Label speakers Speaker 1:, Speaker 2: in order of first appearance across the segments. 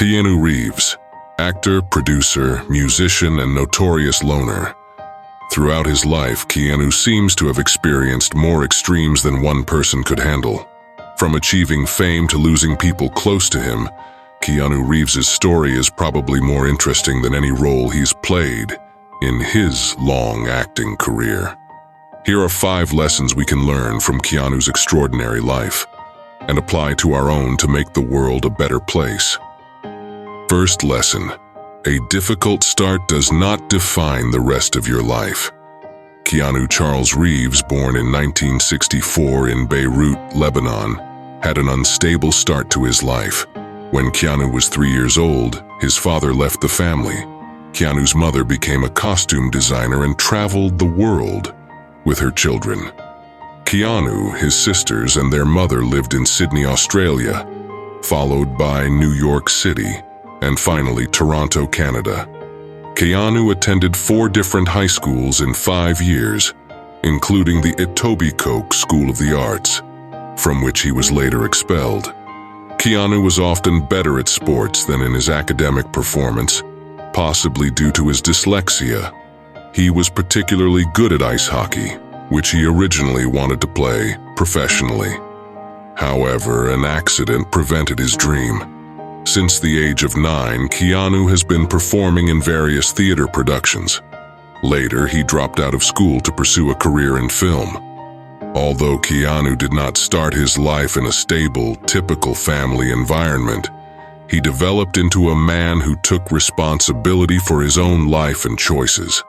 Speaker 1: Keanu Reeves, actor, producer, musician, and notorious loner. Throughout his life, Keanu seems to have experienced more extremes than one person could handle. From achieving fame to losing people close to him, Keanu Reeves' story is probably more interesting than any role he's played in his long acting career. Here are 5 lessons we can learn from Keanu's extraordinary life and apply to our own to make the world a better place. First lesson: a difficult start does not define the rest of your life. Keanu Charles Reeves, born in 1964 in Beirut, Lebanon, had an unstable start to his life. When Keanu was 3 years old, his father left the family. Keanu's mother became a costume designer and traveled the world with her children. Keanu, his sisters, and their mother lived in Sydney, Australia, followed by New York City, and finally Toronto, Canada. Keanu attended 4 different high schools in 5 years, including the Etobicoke School of the Arts, from which he was later expelled. Keanu was often better at sports than in his academic performance, possibly due to his dyslexia. He was particularly good at ice hockey, which he originally wanted to play professionally. However, an accident prevented his dream. Since the age of 9, Keanu has been performing in various theater productions. Later, he dropped out of school to pursue a career in film. Although Keanu did not start his life in a stable, typical family environment, he developed into a man who took responsibility for his own life and choices.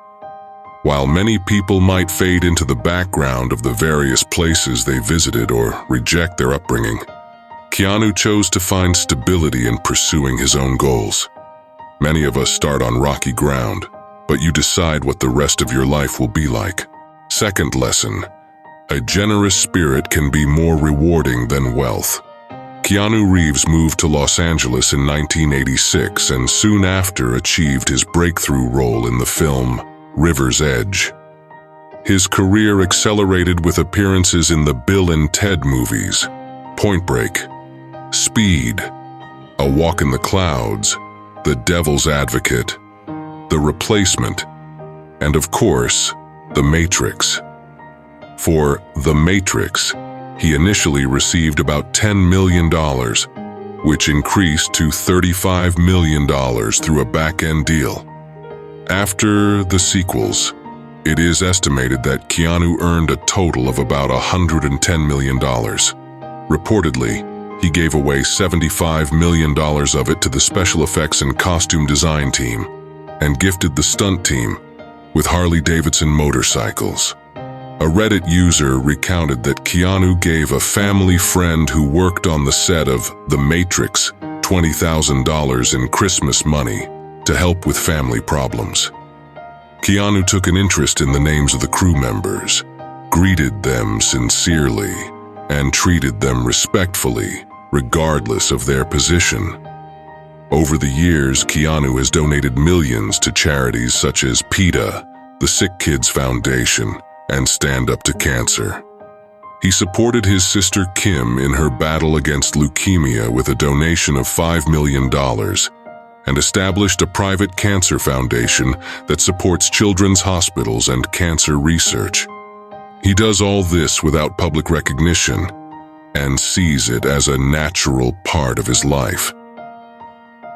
Speaker 1: While many people might fade into the background of the various places they visited or reject their upbringing, Keanu chose to find stability in pursuing his own goals. Many of us start on rocky ground, but you decide what the rest of your life will be like. Second lesson: a generous spirit can be more rewarding than wealth. Keanu Reeves moved to Los Angeles in 1986 and soon after achieved his breakthrough role in the film River's Edge. His career accelerated with appearances in the Bill and Ted movies, Point Break, Speed, A Walk in the Clouds, The Devil's Advocate, The Replacement, and of course, The Matrix. For The Matrix, he initially received about $10 million, which increased to $35 million through a back-end deal. After the sequels, it is estimated that Keanu earned a total of about $110 million. Reportedly, he gave away $75 million of it to the special effects and costume design team, and gifted the stunt team with Harley-Davidson motorcycles. A Reddit user recounted that Keanu gave a family friend who worked on the set of The Matrix $20,000 in Christmas money to help with family problems. Keanu took an interest in the names of the crew members, greeted them sincerely, and treated them respectfully, regardless of their position. Over the years, Keanu has donated millions to charities such as PETA, the Sick Kids Foundation, and Stand Up to Cancer. He supported his sister Kim in her battle against leukemia with a donation of $5 million and established a private cancer foundation that supports children's hospitals and cancer research. He does all this without public recognition and sees it as a natural part of his life.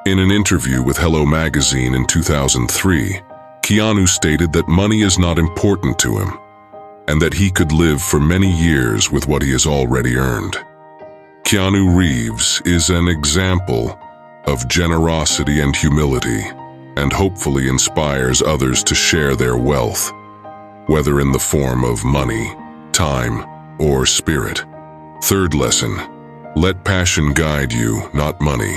Speaker 1: In an interview with Hello Magazine in 2003, Keanu stated that money is not important to him, and that he could live for many years with what he has already earned. Keanu Reeves is an example of generosity and humility, and hopefully inspires others to share their wealth, whether in the form of money, time, or spirit. Third lesson: let passion guide you, not money.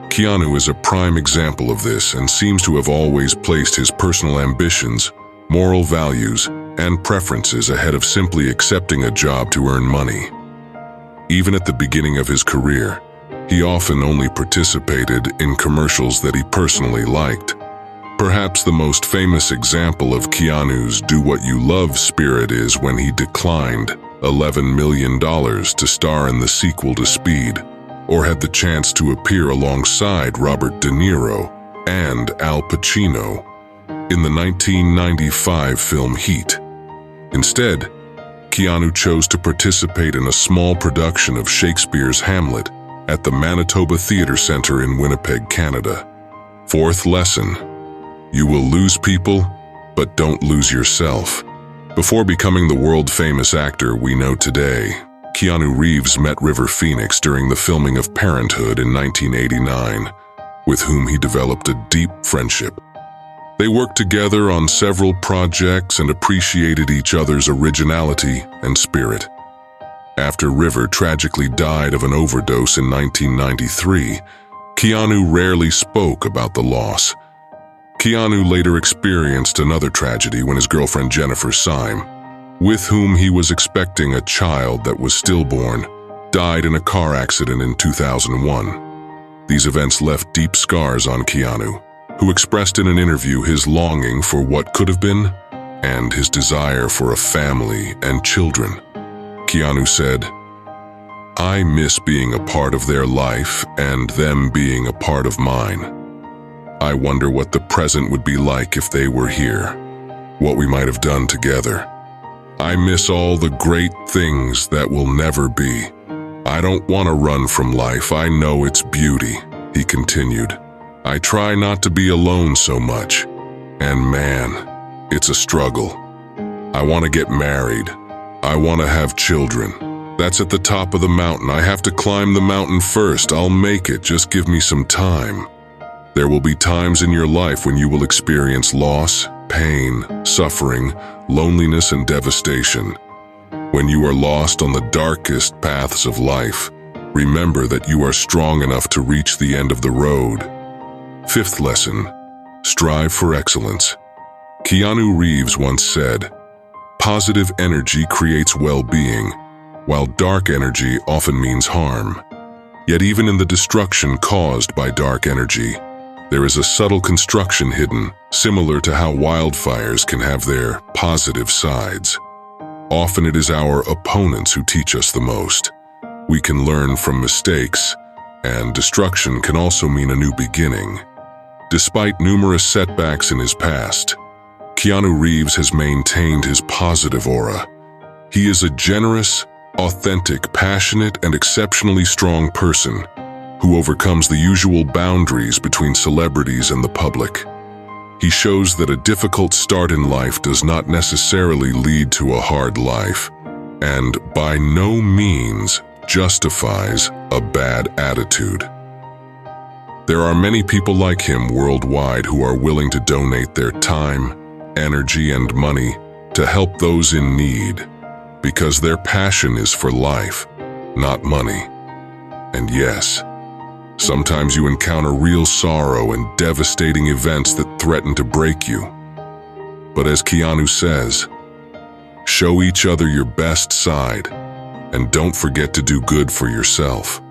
Speaker 1: Keanu is a prime example of this and seems to have always placed his personal ambitions, moral values, and preferences ahead of simply accepting a job to earn money. Even at the beginning of his career, he often only participated in commercials that he personally liked. Perhaps the most famous example of Keanu's do what you love spirit is when he declined $11 million to star in the sequel to Speed, or had the chance to appear alongside Robert De Niro and Al Pacino in the 1995 film Heat. Instead, Keanu chose to participate in a small production of Shakespeare's Hamlet at the Manitoba Theatre Centre in Winnipeg, Canada. Fourth lesson: you will lose people, but don't lose yourself. Before becoming the world-famous actor we know today, Keanu Reeves met River Phoenix during the filming of Parenthood in 1989, with whom he developed a deep friendship. They worked together on several projects and appreciated each other's originality and spirit. After River tragically died of an overdose in 1993, Keanu rarely spoke about the loss. Keanu later experienced another tragedy when his girlfriend Jennifer Syme, with whom he was expecting a child that was stillborn, died in a car accident in 2001. These events left deep scars on Keanu, who expressed in an interview his longing for what could have been and his desire for a family and children. Keanu said, "I miss being a part of their life and them being a part of mine. I wonder what the present would be like if they were here, what we might have done together. I miss all the great things that will never be. I don't want to run from life, I know its beauty," he continued. "I try not to be alone so much, and man, it's a struggle. I want to get married. I want to have children. That's at the top of the mountain. I have to climb the mountain first. I'll make it, just give me some time. There will be times in your life when you will experience loss, pain, suffering, loneliness, and devastation. When you are lost on the darkest paths of life, remember that you are strong enough to reach the end of the road." Fifth lesson: strive for excellence. Keanu Reeves once said, "Positive energy creates well-being, while dark energy often means harm. Yet even in the destruction caused by dark energy, there is a subtle construction hidden, similar to how wildfires can have their positive sides. Often it is our opponents who teach us the most. We can learn from mistakes, and destruction can also mean a new beginning." Despite numerous setbacks in his past, Keanu Reeves has maintained his positive aura. He is a generous, authentic, passionate, and exceptionally strong person who overcomes the usual boundaries between celebrities and the public. He shows that a difficult start in life does not necessarily lead to a hard life, and by no means justifies a bad attitude. There are many people like him worldwide who are willing to donate their time, energy, and money to help those in need, because their passion is for life, not money. And yes, sometimes you encounter real sorrow and devastating events that threaten to break you. But as Keanu says, show each other your best side, and don't forget to do good for yourself.